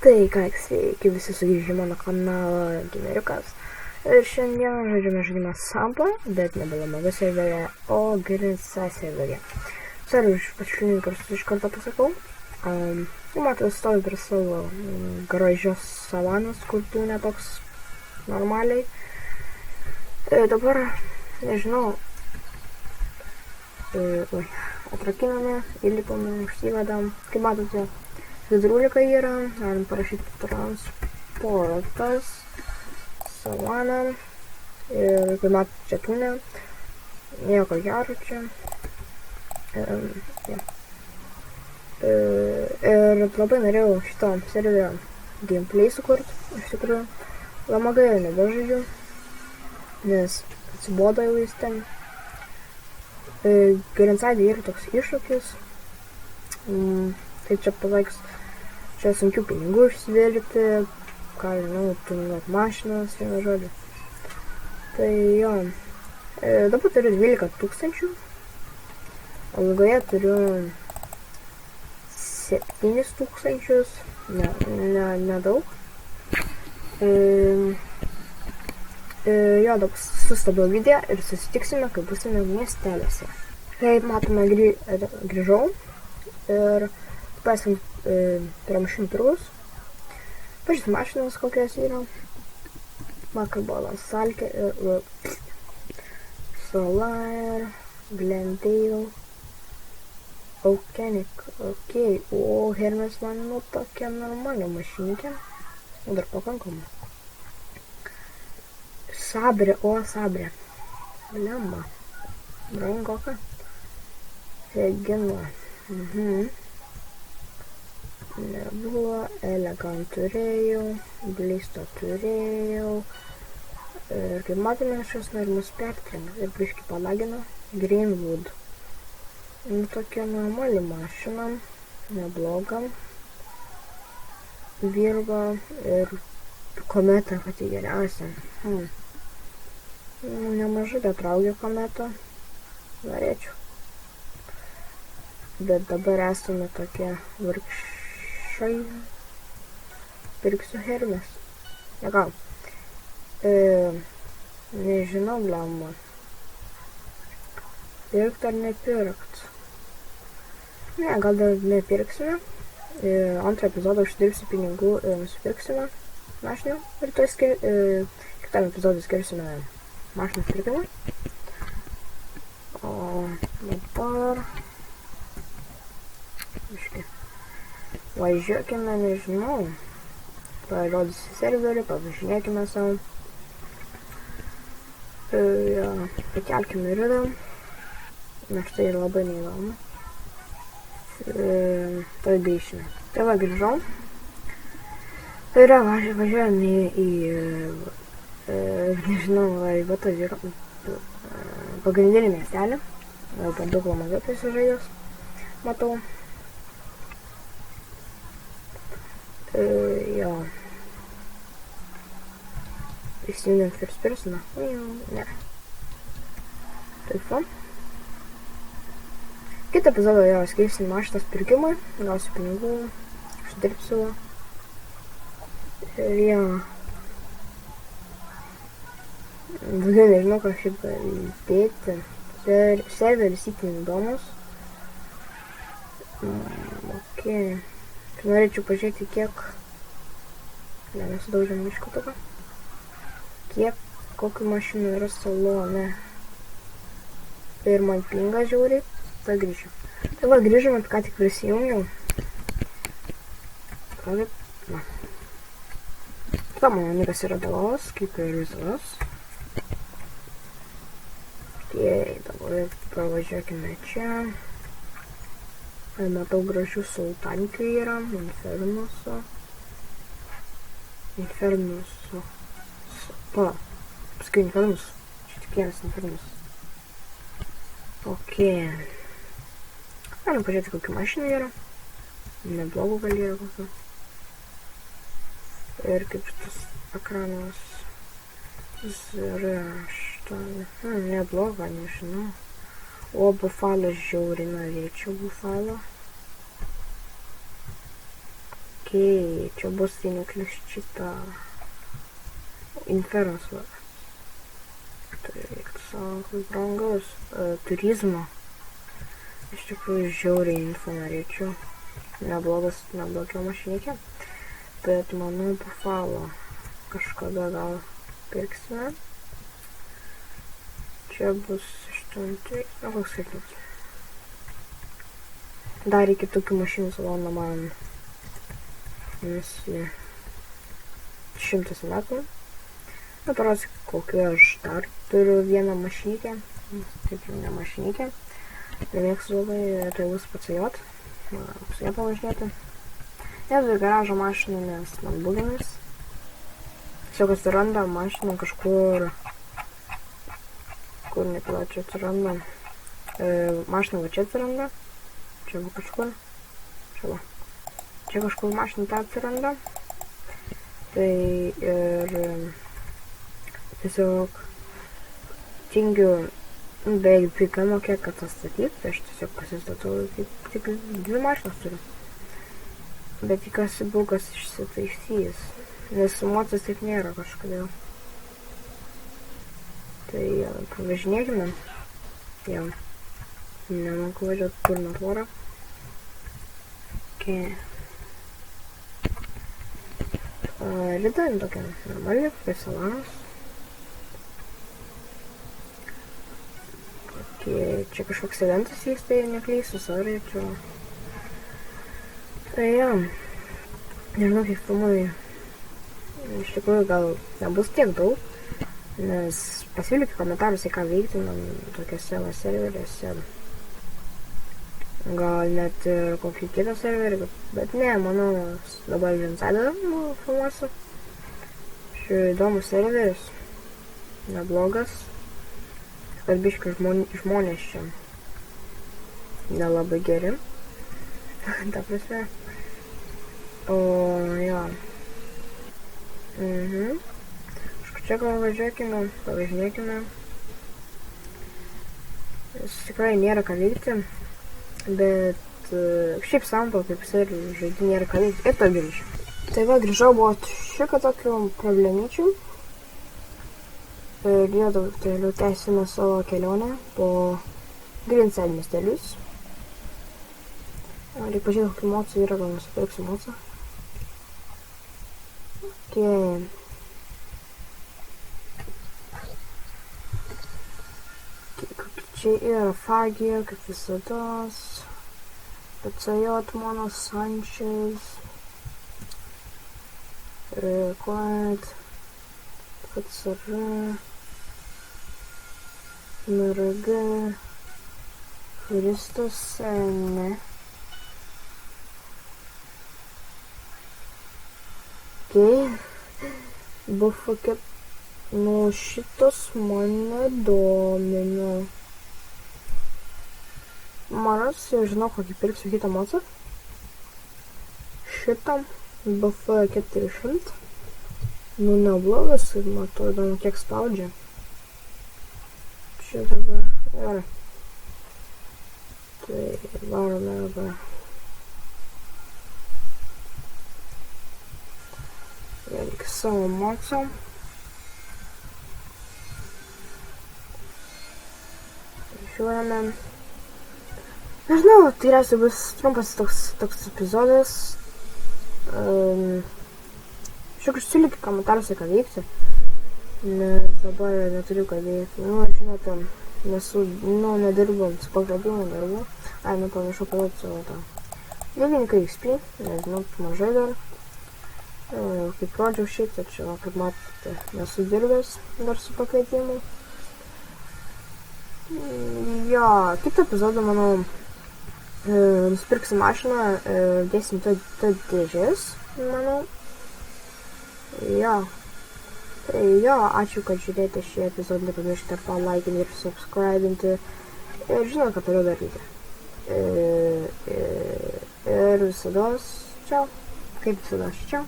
Tai ką, sveiki visi sugrįžę mano kanalą Gimeriukas. Ir šiandien žaidžiame žaidimą Sampa, bet nebe Lamaga serverė, o Grinsa serverė. Sorry už pačiulininkus iš karto pasakau. Matau, stovi prie savo gražios savanos, kur tūnė toks normaliai. Dabar, nežinau, atrakiname, įlipame, užsivedam. Kaip matote, hidrolika yra, galim parašyti transportas, savana ir kaip matote čia tūnė, nieko gero čia. Ir labai norėjau šito serverio gameplay sukurti, iš tikrųjų. Lamaga jau nebežaidžiu, nes atsibodo jau jis ten. Grinsaidė yra toks iššūkis, tai čia pasakius, čia sunkių pinigų išsivirti, ką žinau, tunuot mašinas, vienu žodžiu. Tai jo, dabar turiu 12 000, o lygoje turiu 7 000, nedaug. Jo, dabar sustabdau video ir susitiksime, kai būsime miesteliuose. Kaip matome, grįžau ir pasim prie mašinų turgus. Pažiūrėsim mašinas, kokios yra. Vakar buvo Salkė ir Solar, Glendale, Okeanik, okei. O Hermes man tokia normalią mašinikė. Dar pakankamai. Sabrė, Sabrė. Lemba. Brangoka. Regina. Nebuvo, Elegant turėjau, Blisto turėjau. Ir kaip matome, šios norimus pertrenkti ir biškį palagino. Greenwood. Tokia normali mašina, nebloga. Virgo ir Kometa pati geriausia. Nemažai betraukia Kometa. Norėčiau. Bet dabar esame tokie vargšai. Pirksiu Hermes. Ne gal. Nežinau, blemba. Pirkt ar nepirkt? Ne, gal dar nepirksime. Antrą epizodą uždirbsiu pinigų ir nusipirksime mašinų. Ir to kitam epizodui skirsime mašinos pirkimą. O dabar važiuokime, nežinau, parodysiu serverį, pavažinėkime savo. Pakelkime ridą, nes tai labai neįdomu. Tai grįžime. Tai va, grįžau. Tai yra, važiuojame į nežinau, pagrindinį miestelį. Gal daug Lamaga prisižaidęs, matau. Jo. Įsijungiam first personą. Ne. Taip va. Kitą epizodą jo skirsim mašinos pirkimui. Gausiu pinigų. Uždirbsiu. Ir jo. Daugiau nežinau, ką šiaip įdėti. Serveris itin įdomus. Okei. Norėčiau pažiūrėti, kiek... Ne, nesudaužiam miško tokio. Kokių mašinų yra salone. Ir man pinga žiauriai. Tai grįžim. Tai va, grįžim, ką tik prisijungiau. Na. Ta mano nikas yra dalos, kaip ir visas. Tai dabar pravažiuokime čia. Matau gražių sultankių yra, Infernuso. Paskui Infernus. Čia tik vienas Infernus. Okei. Galim pažiūrėti, kokių mašinų yra. Neblogų gal yra kokių. Ir kaip šitas ekranas. Nebloga, nežinau. O Buffalo žiauriai norėčiau Buffalo. Ok. Okei, čia bus įniklis šitą Infernos va. Tai sąnaudos brangus. Turizmo. Iš tikrųjų žiauriai info norėčiau. Nebloga mašinikė. Bet manau Buffalo kažkada gal pirksime. Čia bus 8, koks skaitlus. Dar iki tokių mašinų saloną man visi 100 metų. Na, parodysiu, kokiu aš dar turiu vieną mašinykę. Taip, ne mašinykę. Nemėgstu labai realus PCJ. Su ją pavažinėti. Nedu į garažo mašiną, nes man buginis. Tiesiog atsiranda mašina kažkur. Kur nepilačiai atsiranda. Mašina va čia atsiranda. Čia va kažkur. Čia va. Čia kažkur mašina ta atsiranda. Tai ir tiesiog tingiu beveik pika mokėt, kad atstatyti. Tai aš tiesiog pasistatau tik 2 mašinas turiu. Bet tikiuosi bugas išsitaisys. Nes sumuotas taip nėra kažkodėl. Tai pavažinėkime. Jau. Nemoku važiuoti kur nuo tvorą. Rida tokia normali, kaip salonas. Čia kažkoks eventas vyksta, jei neklysiu, sorry, čia. Tai jo. Nežinau, kaip filmuoju. Iš tikrųjų gal nebus tiek daug, nes pasiūlyti komentaruose, ką veikti man tokiuose serveriuose. Gal net kokį kitą serverį, bet ne, manau, dabar Insider filmuosiu. Šiuo įdomus serveris, neblogas, kad biškai žmonės čia nelabai geri, ta prasme. O, jo. Čia gal pavažinėkime. Tikrai nėra ką veikti. Bet šiaip sampo, kaip ir žaidį nėra ką veikti. Ir to grįšiu. Tai va, grįžau, buvo šiokių tokių problemyčių. Ir toliau tęsime savo kelionę po Greenside miestelius. Reikia pažiūrėti, kokių mocų yra, gal nusipirksiu mocą. Čia yra Fagio, kaip visados. PCJ, Mono, Sanchez. Quiet. PCR. MRG. Christos, ne. Buffalo, nu šitos mane domina. Maras, jau žinau, kokį pirksiu kitą mocą. Šitą Buffalo 400. Nu neblogas, matau, įdomu, kiek spaudžia. Čia dabar, gerai. Tai varome dabar. Reikia savo mocą. Žiūrėjome. Nežinau, tai reisiu bus trumpas toks epizodas. Šiek siūlyti komentaruose, ką veikti. Nes dabar neturiu ką veikti. Nu, žinote, nedirbom su pagrabimo darbu. Pamiršau parodyti savo tą. 9 XP, nežinau, mažai dar. Kaip rodžiau šiek tiek, čia, kaip matote, nesu dirbęs dar su pakvietimu. Jo, kitą epizodą, manau, nusipirksim mašiną, dėsim dėžės, manau. Jo. Tai jo, ačiū, kad žiūrėjote šį epizodą, nepamirškite palaikinti ir subscribinti. Ir žinot, ką turiu daryti. Ir visados, čiau. Kaip visados, čiau.